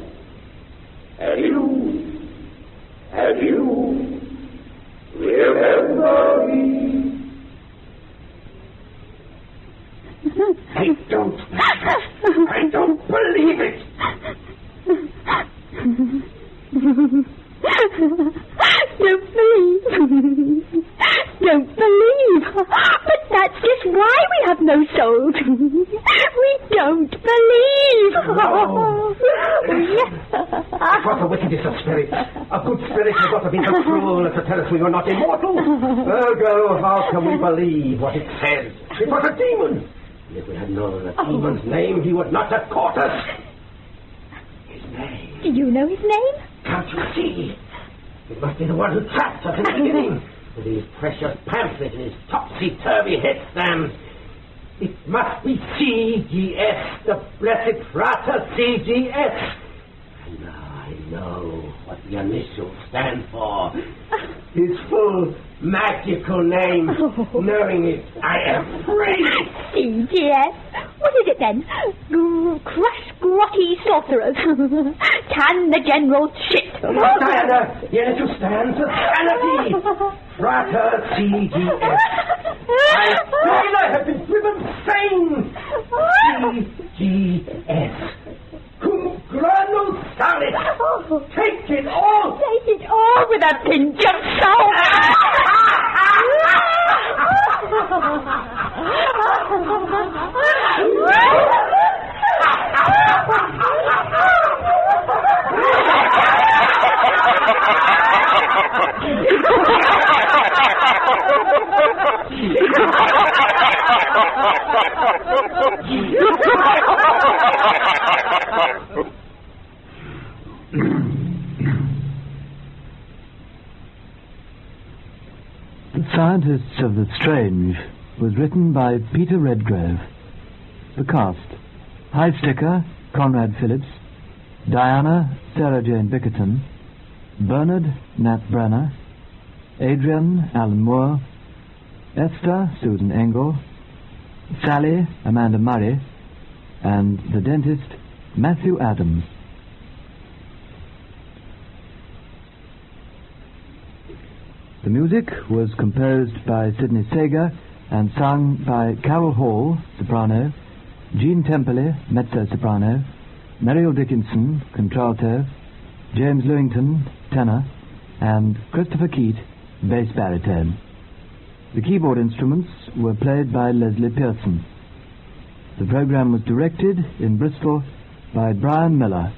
And you, remember me. I don't believe it. Don't believe. Don't believe. But that's just why we have no souls. We don't believe. No. What a wickedness of spirit. A good spirit has got to be so cruel as to tell us we are not immortal. Ergo, how can we believe what it says? It was a demon. And if we had known the demon's name, he would not have caught us. His name. Do you know his name? Can't you see? It must be the one who trapped us in the beginning. with his precious pamphlet and his topsy-turvy headstand. It must be CGS, the blessed Frater CGS. And now I know what the initials stand for. His full magical name. Knowing it, I am free. CGS? What is it then? Crush grotty sorcerers. Can the general shit? Diana, the initials stand for sanity. Frater CGS. I feel I have been driven sane. CGS. Cum grano salis. Take it all. Take it all with a pinch of salt. The Scientists of the Strange was written by Peter Redgrove. The cast: High Sticker, Conrad Phillips; Diana, Sarah Jane Bickerton; Bernard, Nat Brenner; Adrian, Alan Moore; Esther, Susan Engel; Sally, Amanda Murray; and the dentist, Matthew Adams. The music was composed by Sidney Sager and sung by Carol Hall, soprano; Jean Temperley, mezzo-soprano; Muriel Dickinson, contralto; James Lewington, tenor; and Christopher Keat, bass baritone. The keyboard instruments were played by Leslie Pearson. The program was directed in Bristol by Brian Miller.